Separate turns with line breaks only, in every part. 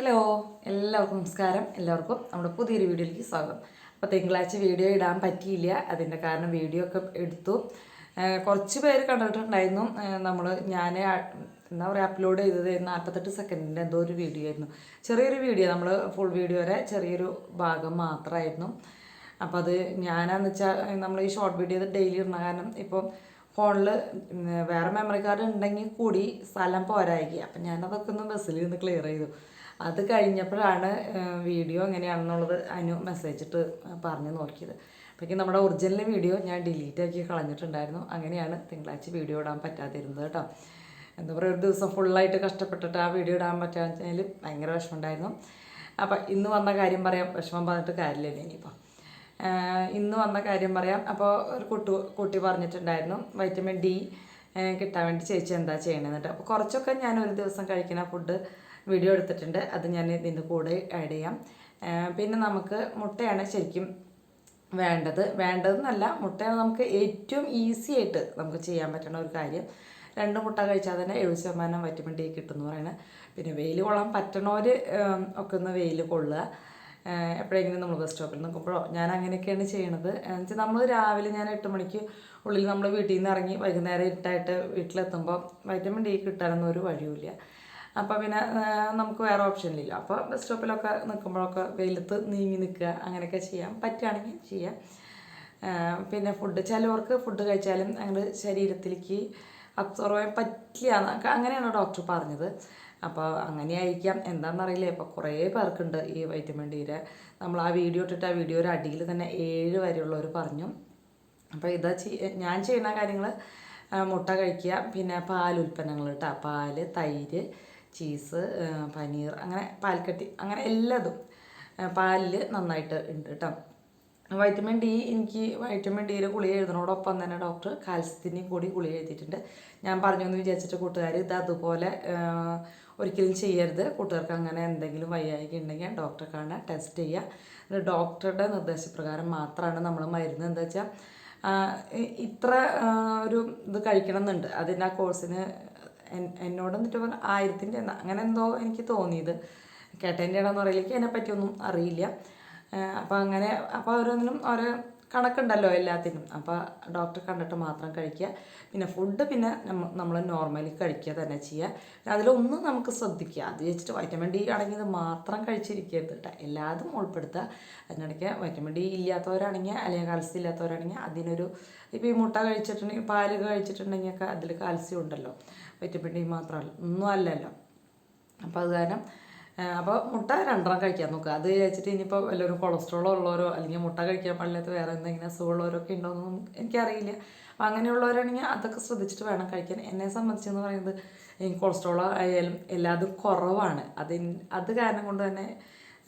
Hello, എല്ലാവർക്കും നമസ്കാരം. എല്ലാവർക്കും നമ്മുടെ പുതിയൊരു വീഡിയോയിലേക്ക് സ്വാഗതം. അപ്പോൾ തിങ്കളാഴ്ച വീഡിയോ ഇടാൻ പറ്റിയില്ല. അതിൻ്റെ കാരണം വീഡിയോ ഒക്കെ എടുത്തു. കുറച്ച് പേര് കണ്ടിട്ടുണ്ടായിരുന്നു. ഞാൻ എന്താ പറയുക, അപ്ലോഡ് ചെയ്തത് 48 സെക്കൻഡിൻ്റെ എന്തോ ഒരു വീഡിയോ ആയിരുന്നു. ചെറിയൊരു വീഡിയോ, നമ്മൾ ഫുൾ വീഡിയോ വരെ ചെറിയൊരു ഭാഗം മാത്രമായിരുന്നു. അപ്പോൾ അത് ഞാനാന്ന് വെച്ചാൽ നമ്മൾ ഈ ഷോർട്ട് വീഡിയോ ഡെയിലി ഇടുന്ന കാരണം ഇപ്പോൾ ഫോണിൽ വേറെ മെമ്മറി കാർഡ് ഉണ്ടെങ്കിൽ കൂടി സ്ഥലം പോരായിരിക്കുക. അപ്പം ഞാനതൊക്കെ ഒന്ന് ബസ്സിൽ നിന്ന് ക്ലിയർ ചെയ്തു. അത് കഴിഞ്ഞപ്പോഴാണ് വീഡിയോ എങ്ങനെയാണെന്നുള്ളത് അതിന് മെസ്സേജ് ഇട്ട് പറഞ്ഞു നോക്കിയത്. അപ്പോഴേക്കും നമ്മുടെ ഒറിജിനൽ വീഡിയോ ഞാൻ ഡിലീറ്റ് ആക്കി കളഞ്ഞിട്ടുണ്ടായിരുന്നു. അങ്ങനെയാണ് തിങ്കളാഴ്ച വീഡിയോ ഇടാൻ പറ്റാതിരുന്നത് കേട്ടോ. എന്താ പറയുക, ഒരു ദിവസം ഫുള്ളായിട്ട് കഷ്ടപ്പെട്ടിട്ട് ആ വീഡിയോ ഇടാൻ പറ്റാഞ്ഞാൽ ഭയങ്കര വിഷമമുണ്ടായിരുന്നു. അപ്പം ഇന്ന് വന്ന കാര്യം പറയാം. വിഷമം പറഞ്ഞിട്ട് കാര്യമില്ല. ഇനിയിപ്പോൾ ഇന്ന് വന്ന കാര്യം പറയാം. അപ്പോൾ ഒരു കുട്ടി പറഞ്ഞിട്ടുണ്ടായിരുന്നു വൈറ്റമിൻ ഡി കിട്ടാൻ വേണ്ടി ചേച്ചി എന്താ ചെയ്യണമെന്നിട്ട്. അപ്പോൾ കുറച്ചൊക്കെ ഞാൻ ഒരു ദിവസം കഴിക്കുന്ന ഫുഡ് വീഡിയോ എടുത്തിട്ടുണ്ട്. അത് ഞാൻ ഇതിൻ്റെ കൂടെ ആഡ് ചെയ്യാം. പിന്നെ നമുക്ക് മുട്ടയാണ് ശരിക്കും വേണ്ടതെന്നല്ല, മുട്ടയാണ് നമുക്ക് ഏറ്റവും ഈസി ആയിട്ട് നമുക്ക് ചെയ്യാൻ പറ്റുന്ന ഒരു കാര്യം. 2 മുട്ട കഴിച്ചാൽ തന്നെ 70% വൈറ്റമിൻ ഡി കിട്ടുമെന്ന് പറയുന്നത്. പിന്നെ വെയിൽ കൊള്ളാൻ പറ്റണവർ ഒക്കെ ഒന്ന് വെയിൽ കൊള്ളുക. എപ്പോഴെങ്കിലും നമ്മൾ ബസ് സ്റ്റോപ്പിൽ നിൽക്കുമ്പോഴോ, ഞാൻ അങ്ങനെയൊക്കെയാണ് ചെയ്യണത്. എന്നുവെച്ചാൽ നമ്മൾ രാവിലെ ഞാൻ 8 മണിക്ക് ഉള്ളിൽ നമ്മൾ വീട്ടിൽ നിന്ന് ഇറങ്ങി വൈകുന്നേരം ഇരുട്ടായിട്ട് വീട്ടിലെത്തുമ്പോൾ വൈറ്റമിൻ ഡി കിട്ടാനൊന്നും ഒരു വഴിയുമില്ല. അപ്പോൾ പിന്നെ നമുക്ക് വേറെ ഓപ്ഷനിലില്ല. അപ്പോൾ ബസ് സ്റ്റോപ്പിലൊക്കെ നിൽക്കുമ്പോഴൊക്കെ വെയിലത്ത് നീങ്ങി നിൽക്കുക, അങ്ങനെയൊക്കെ ചെയ്യാം, പറ്റുകയാണെങ്കിൽ ചെയ്യാം. പിന്നെ ചിലവർക്ക് ഫുഡ് കഴിച്ചാലും അങ്ങനെ ശരീരത്തിലേക്ക് അബ്സോർവ് ചെയ്യാൻ പറ്റില്ല, അങ്ങനെയാണ് ഡോക്ടർ പറഞ്ഞത്. അപ്പോൾ അങ്ങനെയായിരിക്കാം, എന്താണെന്നറിയില്ല. ഇപ്പോൾ കുറേ പേർക്കുണ്ട് ഈ വൈറ്റമിൻ ഡിയുടെ. നമ്മൾ ആ വീഡിയോ ഇട്ടിട്ട് ആ വീഡിയോയുടെ അടിയിൽ തന്നെ 7 വരെയുള്ളവർ പറഞ്ഞു. അപ്പോൾ ഞാൻ ചെയ്യുന്ന കാര്യങ്ങൾ മുട്ട കഴിക്കുക, പിന്നെ പാലുൽപ്പന്നങ്ങൾ കേട്ടോ, പാല്, തൈര്, ചീസ്, പനീർ, അങ്ങനെ പാൽക്കട്ടി, അങ്ങനെ എല്ലാതും പാലിൽ നന്നായിട്ട് ഉണ്ട് കേട്ടോ. എനിക്ക് വൈറ്റമിൻ ഡിയുടെ ഗുളിക എഴുതുന്നതോടൊപ്പം തന്നെ ഡോക്ടർ കാൽസ്യത്തിൻ്റെയും കൂടി ഗുളിക എഴുതിയിട്ടുണ്ട്. ഞാൻ പറഞ്ഞു എന്ന് വിചാരിച്ചിട്ട് കൂട്ടുകാർ ഇത് അതുപോലെ ഒരിക്കലും ചെയ്യരുത്. കൂട്ടുകാർക്ക് അങ്ങനെ എന്തെങ്കിലും വയ്യായ്ക ഉണ്ടെങ്കിൽ ഡോക്ടറെ കാണാൻ ടെസ്റ്റ് ചെയ്യുക. ഡോക്ടറുടെ നിർദ്ദേശപ്രകാരം മാത്രമാണ് നമ്മൾ മരുന്ന്, എന്താ വെച്ചാൽ ഇത്ര ഒരു ഇത് കഴിക്കണം എന്നുണ്ട്. അതിൻ്റെ ആ കോഴ്സിന് എന്നോട് എന്നിട്ട് 1000-ൻ്റെ അങ്ങനെ എന്തോ എനിക്ക് തോന്നിയത്. കേട്ടതിൻ്റെ ആണെന്ന് അറിയില്ല, അതിനെപ്പറ്റിയൊന്നും അറിയില്ല. അപ്പോൾ ഓരോന്നിനും ഓരോ കണക്കുണ്ടല്ലോ എല്ലാത്തിനും. അപ്പോൾ ഡോക്ടറെ കണ്ടിട്ട് മാത്രം കഴിക്കുക. പിന്നെ ഫുഡ് നമ്മൾ നോർമലി കഴിക്കുക തന്നെ ചെയ്യുക. അതിലൊന്നും നമുക്ക് ശ്രദ്ധിക്കുക. അത് വെച്ചിട്ട് വൈറ്റമിൻ ഡി അടങ്ങിയത് മാത്രം കഴിച്ചിരിക്കരുത് കേട്ടോ, എല്ലാതും ഉൾപ്പെടുത്തുക. അതിനിടയ്ക്ക് വൈറ്റമിൻ ഡി ഇല്ലാത്തവരാണെങ്കിൽ അല്ലെങ്കിൽ കാൽസ്യം ഇല്ലാത്തവരാണെങ്കിൽ അതിനൊരു, ഇപ്പോൾ ഈ മുട്ട കഴിച്ചിട്ടുണ്ടെങ്കിൽ പാല് കഴിച്ചിട്ടുണ്ടെങ്കിൽ ഒക്കെ അതിൽ കാൽസ്യം ഉണ്ടല്ലോ, വൈറ്റമിൻ ഡി മാത്രമല്ല, ഒന്നും അല്ലല്ലോ. അപ്പോൾ അത് കാരണം അപ്പോൾ മുട്ട 2 കഴിക്കാൻ നോക്കുക. അത് കഴിച്ചിട്ട് ഇനിയിപ്പോൾ വല്ലവരും കൊളസ്ട്രോളോ ഉള്ളവരോ അല്ലെങ്കിൽ മുട്ട കഴിക്കാൻ പാടില്ലാത്ത വേറെ എന്തെങ്കിലും അസുഖമുള്ളവരൊക്കെ ഉണ്ടോയെന്നൊന്നും എനിക്കറിയില്ല. അപ്പോൾ അങ്ങനെയുള്ളവരാണെങ്കിൽ അതൊക്കെ ശ്രദ്ധിച്ചിട്ട് വേണം കഴിക്കാൻ. എന്നെ സംബന്ധിച്ചെന്ന് പറയുന്നത് എനിക്ക് കൊളസ്ട്രോളോ ആയാലും എല്ലാതും കുറവാണ്. അത് കാരണം കൊണ്ട് തന്നെ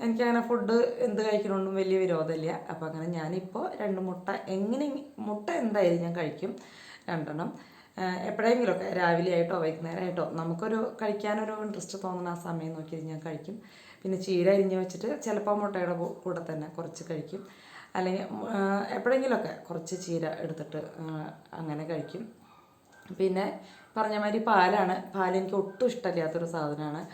എനിക്കങ്ങനെ ഫുഡ് എന്ത് കഴിക്കണോണ്ടും വലിയ വിരോധമില്ല. അപ്പോൾ അങ്ങനെ ഞാനിപ്പോൾ 2 മുട്ട എന്തായാലും ഞാൻ കഴിക്കും, 2 എപ്പോഴെങ്കിലുമൊക്കെ, രാവിലെ ആയിട്ടോ വൈകുന്നേരം ആയിട്ടോ നമുക്കൊരു കഴിക്കാനൊരു ഇൻട്രസ്റ്റ് തോന്നുന്ന ആ സമയം നോക്കി ഞാൻ കഴിക്കും. പിന്നെ ചീര അരിഞ്ഞ് വെച്ചിട്ട് ചിലപ്പോൾ മുട്ടയുടെ കൂടെ തന്നെ കുറച്ച് കഴിക്കും. അല്ലെങ്കിൽ എപ്പോഴെങ്കിലുമൊക്കെ കുറച്ച് ചീര എടുത്തിട്ട് അങ്ങനെ കഴിക്കും. പിന്നെ പറഞ്ഞ മാതിരി പാൽ എനിക്ക് ഒട്ടും ഇഷ്ടമില്ലാത്തൊരു സാധനമാണ്.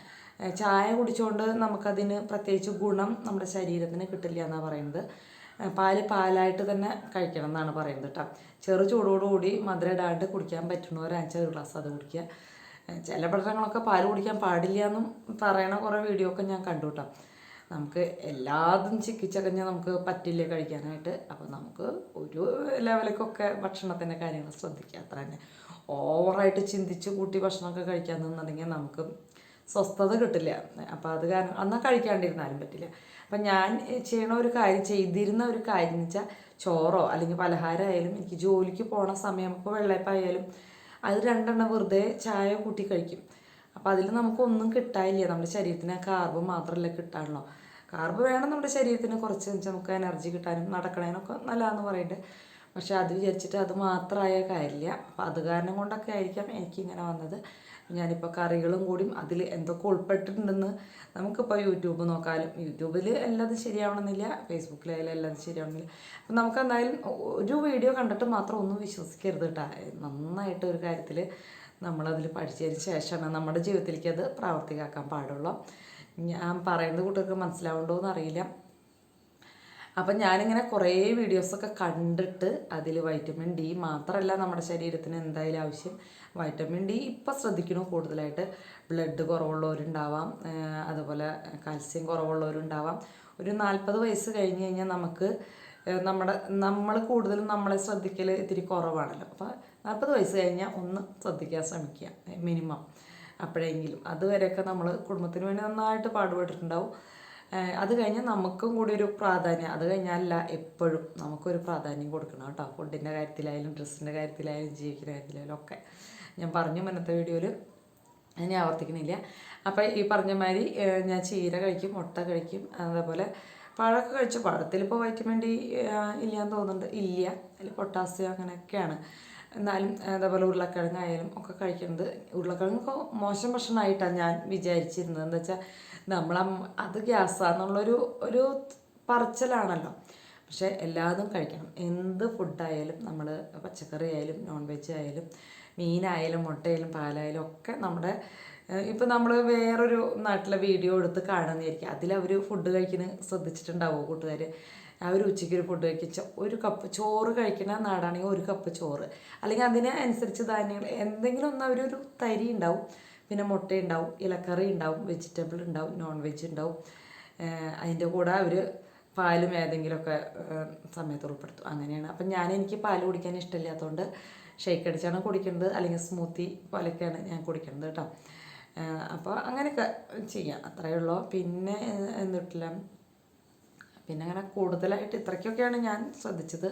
ചായ കുടിച്ചുകൊണ്ട് നമുക്കതിന് പ്രത്യേകിച്ച് ഗുണം നമ്മുടെ ശരീരത്തിന് കിട്ടില്ല എന്നാണ് പറയുന്നത്. പാലായിട്ട് തന്നെ കഴിക്കണം എന്നാണ് പറയുന്നത് കേട്ടോ. ചെറു ചൂടോടുകൂടി മധുരം ഇടാണ്ട് കുടിക്കാൻ പറ്റുന്നവർ 5 ഗ്ലാസ് അത് കുടിക്കുക. ചില പഠനങ്ങളൊക്കെ പാൽ കുടിക്കാൻ പാടില്ല എന്നും പറയണ കുറേ വീഡിയോ ഒക്കെ ഞാൻ കണ്ടു കേട്ടോ. നമുക്ക് എല്ലാതും ചിക്കിച്ചകഞ്ഞാൽ നമുക്ക് പറ്റില്ല കഴിക്കാനായിട്ട്. അപ്പോൾ നമുക്ക് ഒരു ലെവലിലേക്കൊക്കെ ഭക്ഷണത്തിൻ്റെ കാര്യങ്ങൾ ശ്രദ്ധിക്കുക, അത്ര തന്നെ. ഓവറായിട്ട് ചിന്തിച്ച് കൂട്ടി ഭക്ഷണമൊക്കെ കഴിക്കാൻ നിന്നുണ്ടെങ്കിൽ നമുക്ക് സ്വസ്ഥത കിട്ടില്ല. അപ്പോൾ അത് കാരണം എന്നാൽ കഴിക്കാണ്ടിരുന്നാലും പറ്റില്ല. അപ്പം ഞാൻ ചെയ്തിരുന്ന ഒരു കാര്യം എന്ന് വെച്ചാൽ ചോറോ അല്ലെങ്കിൽ പലഹാരമായാലും എനിക്ക് ജോലിക്ക് പോണ സമയം, ഇപ്പോൾ വെള്ളയപ്പായാലും അത് 2 വെറുതെ ചായ കൂട്ടി കഴിക്കും. അപ്പോൾ അതിൽ നമുക്കൊന്നും കിട്ടാനില്ല. നമ്മുടെ ശരീരത്തിന് കാർബ് മാത്രമല്ല കിട്ടാനുള്ളൂ. കാർബ് വേണം നമ്മുടെ ശരീരത്തിന് കുറച്ച്, നമുക്ക് എനർജി കിട്ടാനും നടക്കണേനൊക്കെ നല്ലതാണെന്ന് പറയുന്നുണ്ട്. പക്ഷെ അത് വിചാരിച്ചിട്ട് അത് മാത്രമായ കാര്യമില്ല. അപ്പോൾ അത് കാരണം കൊണ്ടൊക്കെ ആയിരിക്കാം എനിക്കിങ്ങനെ വന്നത്. ഞാനിപ്പോൾ കറികളും കൂടി അതിൽ എന്തൊക്കെ ഉൾപ്പെട്ടിട്ടുണ്ടെന്ന് നമുക്കിപ്പോൾ യൂട്യൂബ് നോക്കാലും, യൂട്യൂബിൽ എല്ലാതും ശരിയാവണമെന്നില്ല, ഫേസ്ബുക്കിലായാലും എല്ലാതും ശരിയാവണമെന്നില്ല. അപ്പം നമുക്ക് എന്തായാലും ഒരു വീഡിയോ കണ്ടിട്ട് മാത്രം ഒന്നും വിശ്വസിക്കരുത് കേട്ടോ. നന്നായിട്ട് ഒരു കാര്യത്തിൽ നമ്മളതിൽ പഠിച്ചതിന് ശേഷമാണ് നമ്മുടെ ജീവിതത്തിലേക്ക് അത് പ്രാവർത്തികമാക്കാൻ പാടുള്ളൂ. ഞാൻ പറയുന്നത് കുട്ടികൾക്ക് മനസ്സിലാവുണ്ടോ എന്നറിയില്ല. അപ്പം ഞാനിങ്ങനെ കുറേ വീഡിയോസൊക്കെ കണ്ടിട്ട് അതിൽ വൈറ്റമിൻ ഡി മാത്രമല്ല നമ്മുടെ ശരീരത്തിന് എന്തായാലും ആവശ്യം. വൈറ്റമിൻ ഡി ഇപ്പം ശ്രദ്ധിക്കണു കൂടുതലായിട്ട്. ബ്ലഡ് കുറവുള്ളവരുണ്ടാവാം, അതുപോലെ കാൽസ്യം കുറവുള്ളവരുണ്ടാവാം. ഒരു 40 വയസ്സ് കഴിഞ്ഞ് കഴിഞ്ഞാൽ നമുക്ക് നമ്മൾ കൂടുതലും നമ്മളെ ശ്രദ്ധിക്കൽ ഇത്തിരി കുറവാണല്ലോ. അപ്പോൾ 40 വയസ്സ് കഴിഞ്ഞാൽ ഒന്ന് ശ്രദ്ധിക്കാൻ ശ്രമിക്കുക മിനിമം. അപ്പോഴെങ്കിലും അതുവരെയൊക്കെ നമ്മൾ കുടുംബത്തിന് വേണ്ടി നന്നായിട്ട് പാടുപെട്ടിട്ടുണ്ടാവും. അത് കഴിഞ്ഞാൽ നമുക്കും കൂടി ഒരു പ്രാധാന്യം, അത് കഴിഞ്ഞാലല്ല എപ്പോഴും നമുക്കൊരു പ്രാധാന്യം കൊടുക്കണം കേട്ടോ. ഫുഡിൻ്റെ കാര്യത്തിലായാലും ഡ്രസ്സിൻ്റെ കാര്യത്തിലായാലും ജീവിക്കുന്ന കാര്യത്തിലായാലും ഒക്കെ. ഞാൻ പറഞ്ഞു മുന്നത്തെ വീഡിയോയിൽ, ഞാൻ ആവർത്തിക്കണില്ല. അപ്പോൾ ഈ പറഞ്ഞ മാതിരി ഞാൻ ചീര കഴിക്കും, മുട്ട കഴിക്കും, അതേപോലെ പഴമൊക്കെ കഴിച്ചു. പഴത്തിലിപ്പോൾ വൈറ്റമിൻ ഡി ഇല്ലയെന്ന് തോന്നുന്നുണ്ട്. ഇല്ല, അതിൽ പൊട്ടാസ്യം അങ്ങനെയൊക്കെയാണ്. എന്നാലും അതേപോലെ ഉരുളക്കിഴങ്ങായാലും ഒക്കെ കഴിക്കുന്നത്. ഉരുളക്കിഴങ്ങൊക്കെ മോശം ഭക്ഷണമായിട്ടാണ് ഞാൻ വിചാരിച്ചിരുന്നത്. എന്താ വെച്ചാൽ അത് ഗ്യാസാന്നുള്ളൊരു പറച്ചിലാണല്ലോ. പക്ഷേ എല്ലാതും കഴിക്കണം. എന്ത് ഫുഡായാലും നമ്മൾ പച്ചക്കറി ആയാലും നോൺ വെജ് ആയാലും മീനായാലും മുട്ടയായാലും പാലായാലും ഒക്കെ നമ്മുടെ ഇപ്പം നമ്മൾ വേറൊരു നാട്ടിലെ വീഡിയോ എടുത്ത് കാണുന്നതായിരിക്കും. അതിലവർ ഫുഡ് കഴിക്കുന്നത് ശ്രദ്ധിച്ചിട്ടുണ്ടാവുമോ കൂട്ടുകാർ? അവർ ഉച്ചയ്ക്ക് ഒരു ഫുഡ് കഴിച്ച ഒരു കപ്പ് ചോറ് കഴിക്കുന്ന നാടാണെങ്കിൽ ഒരു കപ്പ് ചോറ്, അല്ലെങ്കിൽ അതിന് അനുസരിച്ച് ധാന്യങ്ങൾ എന്തെങ്കിലും ഒന്ന് അവരൊരു തരി ഉണ്ടാവും, പിന്നെ മുട്ട ഉണ്ടാവും, ഇലക്കറി ഉണ്ടാവും, വെജിറ്റബിൾ ഉണ്ടാവും, നോൺ വെജ് ഉണ്ടാവും. അതിൻ്റെ കൂടെ അവർ പാലും ഏതെങ്കിലുമൊക്കെ സമയത്ത് ഉൾപ്പെടുത്തും. അങ്ങനെയാണ്. അപ്പം എനിക്ക് പാൽ കുടിക്കാൻ ഇഷ്ടമില്ലാത്തതുകൊണ്ട് ഷേക്ക് അടിച്ചാണ് കുടിക്കുന്നത്, അല്ലെങ്കിൽ സ്മൂത്തി പോലെയൊക്കെയാണ് ഞാൻ കുടിക്കുന്നത് കേട്ടോ. അപ്പോൾ അങ്ങനെയൊക്കെ ചെയ്യാം, അത്രയേ ഉള്ളൂ. പിന്നെ എന്നിട്ടില്ല, പിന്നെ അങ്ങനെ കൂടുതലായിട്ട് ഇത്രയ്ക്കൊക്കെയാണ് ഞാൻ ശ്രദ്ധിച്ചത്.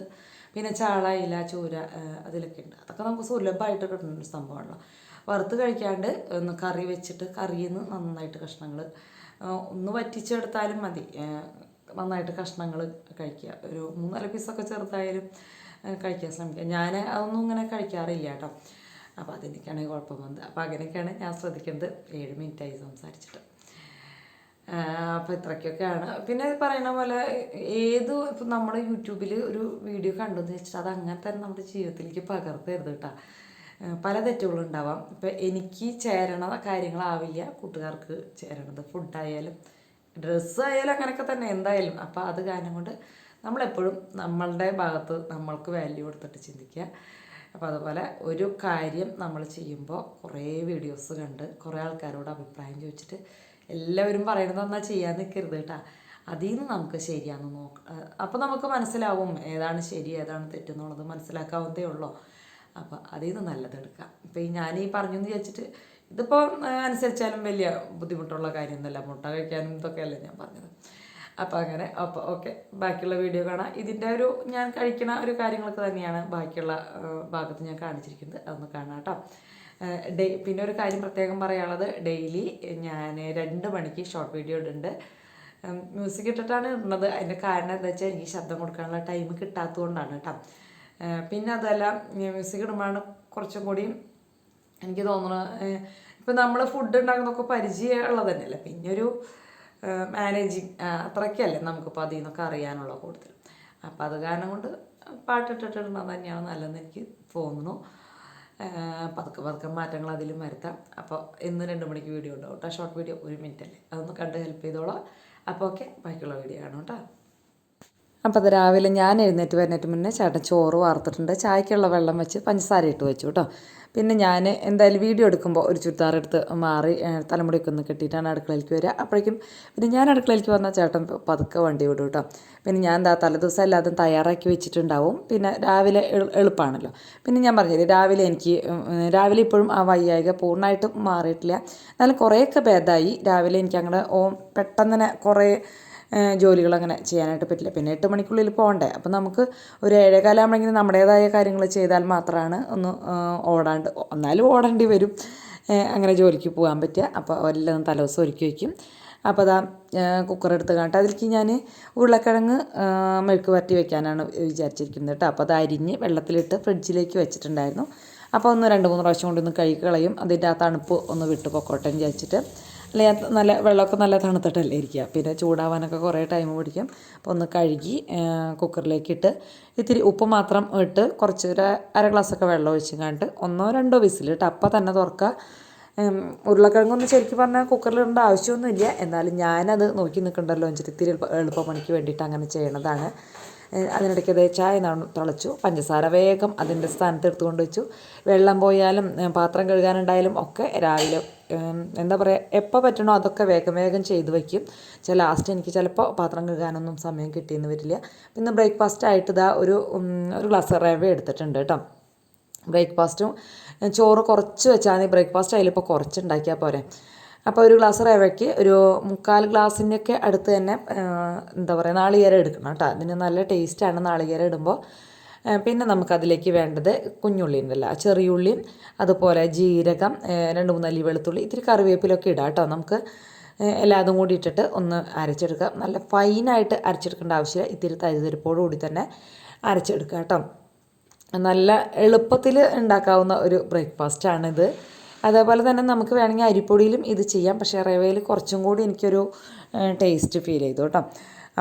പിന്നെ ചാള, ഇല, ചൂര അതിലൊക്കെ ഉണ്ട്. അതൊക്കെ നമുക്ക് സുലഭമായിട്ട് കിട്ടുന്നൊരു സംഭവമാണല്ലോ. വറുത്ത് കഴിക്കാണ്ട് ഒന്ന് കറി വെച്ചിട്ട് കറിയിൽ നിന്ന് നന്നായിട്ട് കഷ്ണങ്ങൾ ഒന്ന് വറ്റിച്ചെടുത്താലും മതി. നന്നായിട്ട് കഷ്ണങ്ങൾ കഴിക്കുക. ഒരു 3-4 പീസൊക്കെ ചെറുതായാലും കഴിക്കാൻ ശ്രമിക്കുക. ഞാൻ അതൊന്നും ഇങ്ങനെ കഴിക്കാറില്ല കേട്ടോ. അപ്പോൾ അതെനിക്കാണെങ്കിൽ കുഴപ്പം വന്നത്. അപ്പോൾ അങ്ങനെയൊക്കെയാണ് ഞാൻ ശ്രദ്ധിക്കുന്നത്. 7 മിനിറ്റായി സംസാരിച്ചിട്ട്. അപ്പോൾ ഇത്രയ്ക്കൊക്കെയാണ്. പിന്നെ പറയുന്ന പോലെ ഇപ്പം നമ്മൾ യൂട്യൂബിൽ ഒരു വീഡിയോ കണ്ടെന്ന് വെച്ചിട്ട് അത് അങ്ങനെ തന്നെ നമ്മുടെ ജീവിതത്തിലേക്ക് പകർത്തരുത് കേട്ടോ. പല തെറ്റുകളുണ്ടാവാം. ഇപ്പം എനിക്ക് ചേരണ കാര്യങ്ങളാവില്ല കൂട്ടുകാർക്ക് ചേരണത്. ഫുഡായാലും ഡ്രസ്സായാലും അങ്ങനെയൊക്കെ തന്നെ എന്തായാലും. അപ്പോൾ അത് കാരണം കൊണ്ട് നമ്മളെപ്പോഴും നമ്മളുടെ ഭാഗത്ത് നമ്മൾക്ക് വാല്യൂ കൊടുത്തിട്ട് ചിന്തിക്കുക. അപ്പോൾ അതുപോലെ ഒരു കാര്യം നമ്മൾ ചെയ്യുമ്പോൾ കുറേ വീഡിയോസ് കണ്ട് കുറേ ആൾക്കാരോട് അഭിപ്രായം ചോദിച്ചിട്ട് എല്ലാവരും പറയണത് എന്നാൽ ചെയ്യാൻ നിൽക്കരുത് കേട്ടോ. അതിൽ നിന്ന് നമുക്ക് ശരിയാണെന്ന് നോക്കാം. അപ്പോൾ നമുക്ക് മനസ്സിലാവും ഏതാണ് ശരി ഏതാണ് തെറ്റെന്നുള്ളത് മനസ്സിലാക്കാവുന്നതേ ഉള്ളൂ. അപ്പോൾ അതിൽ നിന്ന് നല്ലതെടുക്കാം. ഇപ്പോൾ ഞാനീ പറഞ്ഞെന്ന് വിചാരിച്ചിട്ട് ഇതിപ്പോൾ അനുസരിച്ചാലും വലിയ ബുദ്ധിമുട്ടുള്ള കാര്യമൊന്നുമല്ല. മുട്ട കഴിക്കാനും ഇതൊക്കെയല്ലേ ഞാൻ പറഞ്ഞത്. അപ്പോൾ അങ്ങനെ. അപ്പോൾ ഓക്കെ, ബാക്കിയുള്ള വീഡിയോ കാണാം. ഇതിൻ്റെ ഞാൻ കഴിക്കുന്ന ഒരു കാര്യങ്ങളൊക്കെ തന്നെയാണ് ബാക്കിയുള്ള ഭാഗത്ത് ഞാൻ കാണിച്ചിരിക്കുന്നത്. അതൊന്ന് കാണാം കേട്ടോ. പിന്നെ ഒരു കാര്യം പ്രത്യേകം പറയാനുള്ളത്, ഡെയിലി ഞാൻ 2 മണിക്ക് ഷോർട്ട് വീഡിയോ ഇടുന്നുണ്ട്. മ്യൂസിക് ഇട്ടിട്ടാണ് ഇടുന്നത്. അതിൻ്റെ കാരണം എന്താ വെച്ചാൽ എനിക്ക് ശബ്ദം കൊടുക്കാനുള്ള ടൈം കിട്ടാത്തതുകൊണ്ടാണ് കേട്ടോ. പിന്നെ അതല്ല, മ്യൂസിക് ഇടുമ്പോഴാണ് കുറച്ചും കൂടി എനിക്ക് തോന്നുന്നത്, ഇപ്പം നമ്മൾ ഫുഡ് ഉണ്ടാക്കുന്നതൊക്കെ പരിചയമുള്ളത് തന്നെയല്ലേ. പിന്നെ ഒരു മാനേജിങ് അത്രയ്ക്കല്ലേ നമുക്കിപ്പോൾ അതിൽ നിന്നൊക്കെ അറിയാനുള്ള കൂടുതൽ. അപ്പോൾ അത് കാരണം കൊണ്ട് പാട്ടിട്ടിട്ടിടുന്നത് തന്നെയാണ് നല്ലതെന്ന് എനിക്ക് തോന്നുന്നു. പതുക്കെ മാറ്റങ്ങൾ അതിലും വരുത്താം. അപ്പോൾ ഇന്ന് 2 മണിക്ക് വീഡിയോ ഉണ്ടാവും കേട്ടോ. ഷോർട്ട് വീഡിയോ 1 മിനിറ്റ് അല്ലേ, അതൊന്ന് കണ്ട് ഹെൽപ്പ് ചെയ്തോളാം. അപ്പോൾ ഓക്കെ, ബാക്കിയുള്ള വീഡിയോ കാണും കേട്ടോ. അപ്പോൾ അത് രാവിലെ ഞാൻ വരുന്നതിന് മുന്നേ ചേട്ടൻ ചോറ് വാർത്തിട്ടുണ്ട്. ചായക്കുള്ള വെള്ളം വെച്ച് പഞ്ചസാര ഇട്ട് വെച്ചു കേട്ടോ. പിന്നെ ഞാൻ എന്തായാലും വീഡിയോ എടുക്കുമ്പോൾ ഒരു ചുരിദാറെടുത്ത് മാറി തലമുടിയൊക്കെ ഒന്ന് കെട്ടിയിട്ടാണ് അടുക്കളയിലേക്ക് വരിക. അപ്പോഴേക്കും പിന്നെ ഞാൻ അടുക്കളയിലേക്ക് വന്നാൽ ചേട്ടൻ പതുക്കെ വണ്ടി വിടും കേട്ടോ. പിന്നെ ഞാൻ തലേദിവസം എല്ലാതും തയ്യാറാക്കി വെച്ചിട്ടുണ്ടാവും. പിന്നെ രാവിലെ എളുപ്പമാണല്ലോ. പിന്നെ ഞാൻ പറഞ്ഞില്ലേ, രാവിലെ ഇപ്പോഴും ആ വയ്യായിക പൂർണ്ണമായിട്ടും മാറിയിട്ടില്ല. എന്നാലും കുറേയൊക്കെ ഭേദമായി. രാവിലെ എനിക്ക് അങ്ങനെ പെട്ടെന്ന് തന്നെ കുറേ ജോലികളങ്ങനെ ചെയ്യാനായിട്ട് പറ്റില്ല. പിന്നെ 8 മണിക്കുള്ളിൽ പോകണ്ടേ. അപ്പം നമുക്ക് ഒരു 7:15 ആകുമ്പോഴെങ്കിലും നമ്മുടേതായ കാര്യങ്ങൾ ചെയ്താൽ മാത്രമാണ് ഒന്ന് എന്നാലും ഓടേണ്ടി വരും. അങ്ങനെ ജോലിക്ക് പോകാൻ പറ്റുക. അപ്പോൾ എല്ലാം തലേദിവസം ഒരുക്കി വയ്ക്കും. അപ്പോൾ അതാ കുക്കറെടുത്ത് കാണിട്ട് അതിലേക്ക് ഞാൻ ഉരുളക്കിഴങ്ങ് മെഴുക്ക് വരട്ടി വെക്കാനാണ് വിചാരിച്ചിരിക്കുന്നത് കേട്ടോ. അപ്പോൾ അത് അരിഞ്ഞ് വെള്ളത്തിലിട്ട് ഫ്രിഡ്ജിലേക്ക് വെച്ചിട്ടുണ്ടായിരുന്നു. അപ്പോൾ ഒന്ന് 2-3 പ്രാവശ്യം കൊണ്ടൊന്ന് കഴുകി കളയും. അതിൻ്റെ ആ തണുപ്പ് ഒന്ന് വിട്ട് പൊക്കോട്ടെ എന്ന് വിചാരിച്ചിട്ട്. അല്ലെങ്കിൽ നല്ല വെള്ളമൊക്കെ നല്ല തണുത്തിട്ടല്ലേ ഇരിക്കുക. പിന്നെ ചൂടാവാനൊക്കെ കുറേ ടൈം പിടിക്കും. അപ്പോൾ ഒന്ന് കഴുകി കുക്കറിലേക്കിട്ട് ഇത്തിരി ഉപ്പ് മാത്രം ഇട്ട് കുറച്ച് 1/2 ഗ്ലാസ്സൊക്കെ വെള്ളം ഒഴിച്ച് കണ്ടിട്ട് 1-2 വിസിൽ ഇട്ട് അപ്പം തന്നെ തുറക്കുക. ഉരുളക്കിഴങ്ങൊന്നും ശരിക്കും പറഞ്ഞാൽ കുക്കറിലിടേണ്ട ആവശ്യമൊന്നുമില്ല. എന്നാലും ഞാനത് നോക്കി നിൽക്കണ്ടല്ലോ വെച്ചിട്ട് ഇത്തിരി എളുപ്പപ്പണിക്ക് വേണ്ടിയിട്ട് അങ്ങനെ ചെയ്യണതാണ്. അതിനിടയ്ക്ക് അതേ ചായ തിളച്ചു, പഞ്ചസാര വേഗം അതിൻ്റെ സ്ഥാനത്ത് എടുത്തുകൊണ്ട് വെച്ചു. വെള്ളം പോയാലും പാത്രം കഴുകാനുണ്ടായാലും ഒക്കെ രാവിലെ എന്താ പറയുക, എപ്പോൾ പറ്റണോ അതൊക്കെ വേഗം വേഗം ചെയ്ത് വയ്ക്കും. ലാസ്റ്റ് എനിക്ക് ചിലപ്പോൾ പാത്രം കഴുകാനൊന്നും സമയം കിട്ടിയെന്ന് വരില്ല. പിന്നെ ബ്രേക്ക്ഫാസ്റ്റ് ആയിട്ട് ഇതാ ഒരു ഗ്ലാസ് റവ എടുത്തിട്ടുണ്ട് കേട്ടോ. ബ്രേക്ക്ഫാസ്റ്റും ചോറ് കുറച്ച് വെച്ചാൽ മതി, ബ്രേക്ക്ഫാസ്റ്റ് അതിലിപ്പോൾ കുറച്ച് ഉണ്ടാക്കിയാൽ പോരെ. അപ്പോൾ ഒരു ഗ്ലാസ് റവയ്ക്ക് ഒരു 3/4 ഗ്ലാസിൻ്റെയൊക്കെ അടുത്ത് തന്നെ എന്താ പറയുക നാളികേരം എടുക്കണം കേട്ടോ. അതിന് നല്ല ടേസ്റ്റാണ് നാളികേരം ഇടുമ്പോൾ. പിന്നെ നമുക്കതിലേക്ക് വേണ്ടത് കുഞ്ഞുള്ളി ഉണ്ടല്ലോ, ചെറിയുള്ളിയും അതുപോലെ ജീരകം, 2-3 അല്ലി വെളുത്തുള്ളി, ഇത്തിരി കറിവേപ്പിലൊക്കെ ഇടാം കേട്ടോ. നമുക്ക് എല്ലാതും കൂടി ഇട്ടിട്ട് ഒന്ന് അരച്ചെടുക്കുക. നല്ല ഫൈനായിട്ട് അരച്ചെടുക്കേണ്ട ആവശ്യമില്ല, ഇത്തിരി തരിതരിപ്പോടുകൂടി തന്നെ അരച്ചെടുക്കുക കേട്ടോ. നല്ല എളുപ്പത്തിൽ ഉണ്ടാക്കാവുന്ന ഒരു ബ്രേക്ക്ഫാസ്റ്റാണിത്. അതേപോലെ തന്നെ നമുക്ക് വേണമെങ്കിൽ അരിപ്പൊടിയിലും ഇത് ചെയ്യാം, പക്ഷേ റവയിൽ കുറച്ചും കൂടി എനിക്കൊരു ടേസ്റ്റ് ഫീൽ ചെയ്തു കേട്ടോ.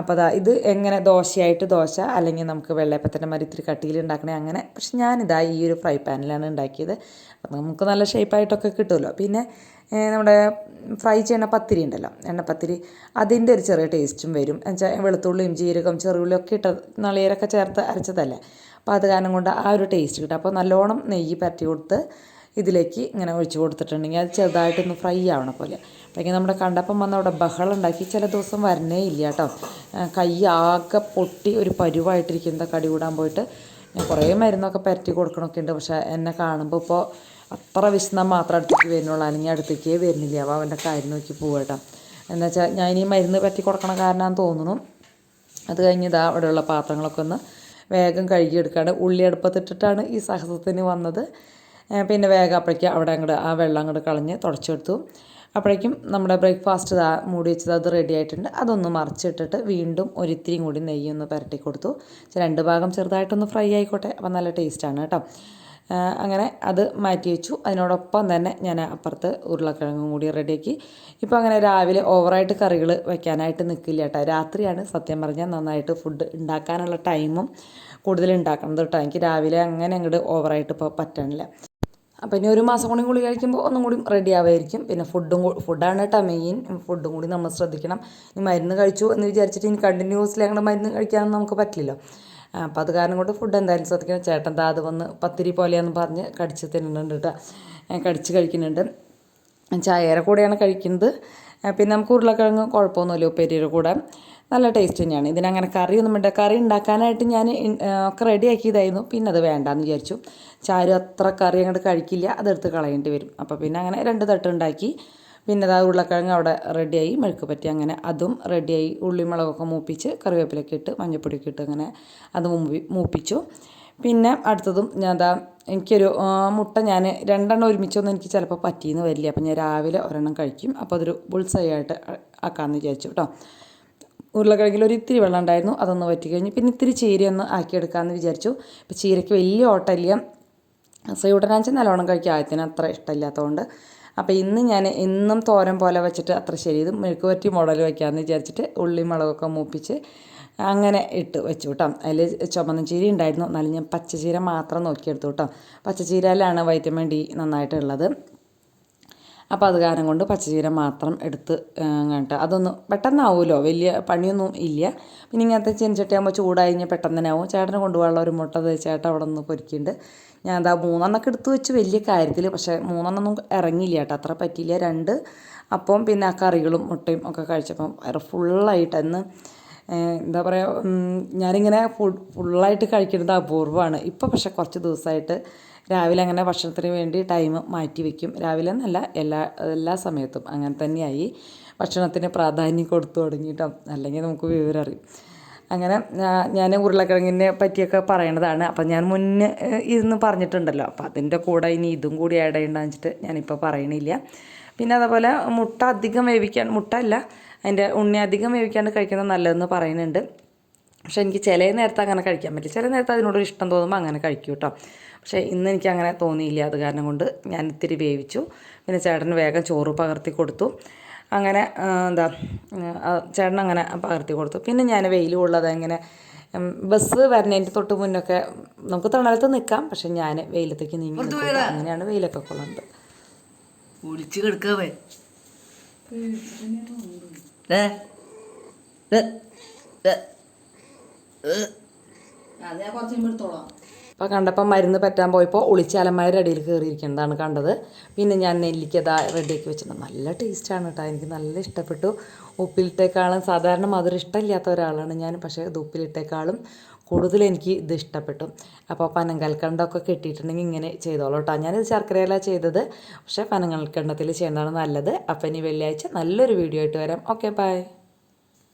അപ്പോൾ ഇത് എങ്ങനെ ദോശയായിട്ട് ദോശ, അല്ലെങ്കിൽ നമുക്ക് വെള്ളയപ്പത്തിൻ്റെ മാതിരി ഇത്തിരി കട്ടിയിൽ ഉണ്ടാക്കണേ അങ്ങനെ. പക്ഷെ ഞാനിതാ ഈ ഒരു ഫ്രൈ പാനിലാണ് ഉണ്ടാക്കിയത്. അപ്പോൾ നമുക്ക് നല്ല ഷേപ്പായിട്ടൊക്കെ കിട്ടുമല്ലോ. പിന്നെ നമ്മുടെ ഫ്രൈ ചെയ്യണ പത്തിരി ഉണ്ടല്ലോ, എണ്ണപ്പത്തിരി, അതിൻ്റെ ഒരു ചെറിയ ടേസ്റ്റും വരും. എന്നുവെച്ചാൽ വെളുത്തുള്ളിയും ജീരകം ചെറുള്ളിയൊക്കെ ഇട്ട് നാളികേരമൊക്കെ ചേർത്ത് അരച്ചതല്ലേ, അപ്പോൾ അത് കാരണം കൊണ്ട് ആ ഒരു ടേസ്റ്റ് കിട്ടും. അപ്പോൾ നല്ലോണം നെയ്യ് പരട്ടി കൊടുത്ത് ഇതിലേക്ക് ഇങ്ങനെ ഒഴിച്ച് കൊടുത്തിട്ടുണ്ടെങ്കിൽ അത് ചെറുതായിട്ടൊന്ന് ഫ്രൈ ആവണ പോലെ. അല്ലെങ്കിൽ നമ്മുടെ കണ്ടപ്പം വന്ന് അവിടെ ബഹളം ഉണ്ടാക്കി ചില ദിവസം വരണേ ഇല്ല കേട്ടോ. കൈ ആകെ പൊട്ടി ഒരു പരുവായിട്ടിരിക്കുന്ന കടി കൂടാൻ പോയിട്ട് ഞാൻ കുറേ മരുന്നൊക്കെ പരട്ടി കൊടുക്കണമൊക്കെ ഉണ്ട്. പക്ഷേ എന്നെ കാണുമ്പോൾ ഇപ്പോൾ അത്ര വിശന്നാൽ മാത്രം അടുത്തേക്ക് വരുന്നുള്ളൂ, അല്ലെങ്കിൽ അടുത്തേക്കേ വരുന്നില്ല. അപ്പോൾ അവൻ്റെ കാര്യം നോക്കി പോകട്ടോ. എന്താ വെച്ചാൽ ഞാൻ ഇനി മരുന്ന് പറ്റി കൊടുക്കണ കാരണമെന്ന് തോന്നുന്നു. അത് കഴിഞ്ഞ് ഇതാ അവിടെയുള്ള പാത്രങ്ങളൊക്കെ ഒന്ന് വേഗം കഴുകിയെടുക്കാണ്ട് ഉള്ളി അടുപ്പത്തിട്ടിട്ടാണ് ഈ സാഹസത്തിന് വന്നത്. പിന്നെ വേഗം അപ്പോഴേക്കും അവിടെ അങ്ങോട്ട് ആ വെള്ളം അങ്ങോട്ട് കളഞ്ഞ് തുടച്ചെടുത്തു. അപ്പോഴേക്കും നമ്മുടെ ബ്രേക്ക്ഫാസ്റ്റ് മൂടി വെച്ചത് അത് റെഡി ആയിട്ടുണ്ട്. അതൊന്ന് മറിച്ചിട്ടിട്ട് വീണ്ടും ഒരിത്തിരിയും കൂടി നെയ്യൊന്ന് പുരട്ടി കൊടുത്തു. 2 ഭാഗം ചെറുതായിട്ടൊന്ന് ഫ്രൈ ആയിക്കോട്ടെ, അപ്പോൾ നല്ല ടേസ്റ്റാണ് കേട്ടോ. അങ്ങനെ അത് മാറ്റി വെച്ചു. അതിനോടൊപ്പം തന്നെ ഞാൻ അപ്പുറത്ത് ഉരുളക്കിഴങ്ങും കൂടി റെഡിയാക്കി. ഇപ്പോൾ അങ്ങനെ രാവിലെ ഓവറായിട്ട് കറികൾ വയ്ക്കാനായിട്ട് നിൽക്കില്ല കേട്ടോ. രാത്രിയാണ് സത്യം പറഞ്ഞാൽ നന്നായിട്ട് ഫുഡ് ഉണ്ടാക്കാനുള്ള ടൈമും കൂടുതൽ ഉണ്ടാക്കണത് കേട്ടോ. എനിക്ക് രാവിലെ അങ്ങനെ അങ്ങോട്ട് ഓവറായിട്ട് ഇപ്പോൾ പറ്റണില്ല. അപ്പോൾ ഇനി 1 മാസം കൂടി കഴിക്കുമ്പോൾ ഒന്നും കൂടി റെഡി ആവുമായിരിക്കും. പിന്നെ ഫുഡാണ് കേട്ടോ മെയിൻ. ഫുഡും കൂടി നമ്മൾ ശ്രദ്ധിക്കണം. ഈ മരുന്ന് കഴിച്ചു എന്ന് വിചാരിച്ചിട്ട് ഇനി കണ്ടിന്യൂസ്ലി അങ്ങനെ മരുന്ന് കഴിക്കാനൊന്നും നമുക്ക് പറ്റില്ലല്ലോ. അപ്പോൾ അത് കാരണം കൊണ്ട് ഫുഡ് എന്തായാലും ശ്രദ്ധിക്കണം. ചേട്ടൻ അത് വന്ന് പത്തിരി പോലെയാണെന്ന് പറഞ്ഞ് കടിച്ച് തിന്നുന്നുണ്ട് കേട്ടോ, കടിച്ച് കഴിക്കുന്നുണ്ട്. ചായയുടെ കൂടെയാണ് കഴിക്കുന്നത്. പിന്നെ നമുക്ക് ഉരുളക്കിഴങ്ങ് കുഴപ്പമൊന്നുമില്ല, ഉപ്പേരിയുടെ കൂടെ നല്ല ടേസ്റ്റ് തന്നെയാണ്. ഇതിനങ്ങനെ കറിയൊന്നും വേണ്ട. കറി ഉണ്ടാക്കാനായിട്ട് ഞാൻ ഒക്കെ റെഡിയാക്കിയതായിരുന്നു. പിന്നെ അത് വേണ്ടാന്ന് വിചാരിച്ചു. ചാരും അത്ര കറി അങ്ങോട്ട് കഴിക്കില്ല, അതെടുത്ത് കളയേണ്ടി വരും. അപ്പോൾ പിന്നെ അങ്ങനെ 2 തട്ട് ഉണ്ടാക്കി. പിന്നെ അത് ഉരുളക്കിഴങ്ങ് അവിടെ റെഡിയായി, മെഴുക്ക് പറ്റി അങ്ങനെ അതും റെഡിയായി. ഉള്ളി മുളകൊക്കെ മൂപ്പിച്ച് കറിവേപ്പിലൊക്കെ ഇട്ട് മഞ്ഞപ്പൊടിയൊക്കെ ഇട്ട് അങ്ങനെ അത് മൂപ്പിച്ചു. പിന്നെ അടുത്തതും എനിക്കൊരു മുട്ട ഞാൻ 2 എണ്ണം ഒരുമിച്ചൊന്നും എനിക്ക് ചിലപ്പോൾ പറ്റിയെന്ന് വരില്ല. അപ്പോൾ ഞാൻ രാവിലെ 1 എണ്ണം കഴിക്കും. അപ്പോൾ അതൊരു ബുൾസൈ ആയിട്ട് ആക്കാമെന്ന് വിചാരിച്ചു കേട്ടോ. ഉരുളക്കിഴങ്ങിൽ ഒരു ഇത്തിരി വെള്ളം ഉണ്ടായിരുന്നു, അതൊന്ന് വറ്റി കഴിഞ്ഞ് പിന്നെ ഇത്തിരി ചീരയൊന്ന് ആക്കിയെടുക്കാമെന്ന് വിചാരിച്ചു. ഇപ്പോൾ ചീരയ്ക്ക് വലിയ ഓട്ടമില്ല. സൈഡനാഞ്ച് നല്ലോണം കഴിക്കുക, ആദ്യത്തിന് അത്ര ഇഷ്ടമില്ലാത്തതുകൊണ്ട്. അപ്പോൾ ഇന്ന് ഞാൻ എന്നും തോരൻ പോലെ വെച്ചിട്ട് അത്ര ശരി, ഇത് മെഴുക്ക് പറ്റി മോഡൽ വയ്ക്കാമെന്ന് വിചാരിച്ചിട്ട് ഉള്ളി മുളകൊക്കെ മൂപ്പിച്ച് അങ്ങനെ ഇട്ട് വെച്ചു കേട്ടോ. അതിൽ ചുമന്ന ചീര ഉണ്ടായിരുന്നു, എന്നാലും ഞാൻ പച്ചച്ചീര മാത്രം നോക്കിയെടുത്തു കേട്ടോ. പച്ചച്ചീരയിലാണ് വൈറ്റമിൻ ഡി നന്നായിട്ടുള്ളത്. അപ്പോൾ അത് കാരണം കൊണ്ട് പച്ചച്ചീര മാത്രം എടുത്ത് അങ്ങോട്ട് അതൊന്നും പെട്ടെന്നാവുമല്ലോ, വലിയ പണിയൊന്നും ഇല്ല. പിന്നെ ഇങ്ങനത്തെ ചീനച്ചട്ടിയാകുമ്പോൾ ചൂടായി കഴിഞ്ഞാൽ പെട്ടെന്ന് തന്നെ ആവും. ചേട്ടന് കൊണ്ടുപോകാനുള്ള ഒരു മുട്ട ചേട്ടൻ അവിടെ നിന്ന് പൊരിക്കുന്നുണ്ട്. ഞാൻ 3 എണ്ണമൊക്കെ എടുത്ത് വെച്ച് വലിയ കാര്യത്തിൽ, പക്ഷേ 3 എണ്ണമൊന്നും ഇറങ്ങിയില്ല കേട്ടോ, അത്ര പറ്റിയില്ല. 2 അപ്പം പിന്നെ ആ കറികളും മുട്ടയും ഒക്കെ കഴിച്ചപ്പം ഫുള്ളായിട്ട് അന്ന് എന്താ പറയുക, ഞാനിങ്ങനെ ഫുള്ളായിട്ട് കഴിക്കുന്നത് അപൂർവമാണ് ഇപ്പോൾ. പക്ഷേ കുറച്ച് ദിവസമായിട്ട് രാവിലെ അങ്ങനെ ഭക്ഷണത്തിന് വേണ്ടി ടൈം മാറ്റി വയ്ക്കും. രാവിലെ എന്നല്ല, എല്ലാ സമയത്തും അങ്ങനെ തന്നെയായി. ഭക്ഷണത്തിന് പ്രാധാന്യം കൊടുത്തു തുടങ്ങിയിട്ടോ, അല്ലെങ്കിൽ നമുക്ക് വിവരം അറിയും. അങ്ങനെ ഞാൻ ഉരുളക്കിഴങ്ങിനെ പറ്റിയൊക്കെ പറയണതാണ്. അപ്പം ഞാൻ മുന്നേ ഇരുന്ന് പറഞ്ഞിട്ടുണ്ടല്ലോ, അപ്പോൾ അതിൻ്റെ കൂടെ ഇനി ഇതും കൂടി ആഡ് ചെയ്യണ്ടെന്ന് വെച്ചിട്ട് ഞാനിപ്പോൾ പറയണില്ല. പിന്നെ അതേപോലെ മുട്ട അധികം വേവിക്കാൻ, മുട്ട അല്ല അതിൻ്റെ ഉണ്ണി അധികം വേവിക്കാണ്ട് കഴിക്കുന്നത് നല്ലതെന്ന് പറയുന്നുണ്ട്. പക്ഷേ എനിക്ക് ചില നേരത്തെ അങ്ങനെ കഴിക്കാൻ പറ്റില്ല. ചില നേരത്തെ അതിനോടൊരു ഇഷ്ടം തോന്നുമ്പോൾ അങ്ങനെ കഴിക്കും കേട്ടോ. പക്ഷേ ഇന്ന് എനിക്ക് അങ്ങനെ തോന്നിയില്ല. അത് കാരണം കൊണ്ട് ഞാൻ ഇത്തിരി വേവിച്ചു. പിന്നെ ചേട്ടന് വേഗം ചോറ് പകർത്തി കൊടുത്തു. അങ്ങനെ ചേട്ടൻ അങ്ങനെ പകർത്തി കൊടുത്തു. പിന്നെ ഞാൻ വെയിൽ കൊള്ളത് ഇങ്ങനെ ബസ് വരുന്നതിൻ്റെ തൊട്ട് മുന്നൊക്കെ നമുക്ക് തണലത്ത് നിൽക്കാം, പക്ഷെ ഞാൻ വെയിലത്തേക്ക് നീങ്ങി നിൽക്കും. അങ്ങനെയാണ് വെയിലൊക്കെ കൊള്ളുന്നത്.
ഒളിച്ച് കിടക്കാവേ അത് ഞാൻ കുറച്ച് കഴിയുമ്പോൾ എടുത്തോളാം.
അപ്പോൾ കണ്ടപ്പോൾ മരുന്ന് പറ്റാൻ പോയപ്പോൾ ഒളിച്ചാലന്മാരുടെ ഇടയിൽ കയറിയിരിക്കുന്നതാണ് കണ്ടത്. പിന്നെ ഞാൻ നെല്ലിക്കത റെഡിയാക്കി വെച്ചിട്ടുണ്ട്. നല്ല ടേസ്റ്റാണ് കേട്ടോ, എനിക്ക് നല്ല ഇഷ്ടപ്പെട്ടു. ഉപ്പിലിട്ടേക്കാളും സാധാരണ മധുരം ഇഷ്ടമില്ലാത്ത ഒരാളാണ് ഞാൻ, പക്ഷേ ഇത് ഉപ്പിലിട്ടേക്കാളും കൂടുതൽ എനിക്ക് ഇത് ഇഷ്ടപ്പെട്ടു. അപ്പോൾ പനങ്കൽക്കണ്ടമൊക്കെ കെട്ടിയിട്ടുണ്ടെങ്കിൽ ഇങ്ങനെ ചെയ്തോളൂ കേട്ടോ. ഞാനിത് ശർക്കരയല്ല ചെയ്തത്, പക്ഷേ പനങ്കൽക്കണ്ടത്തിൽ ചെയ്യുന്നതാണ് നല്ലത്. അപ്പോൾ ഇനി വെള്ളിയാഴ്ച നല്ലൊരു വീഡിയോ ആയിട്ട് വരാം. Okay, by.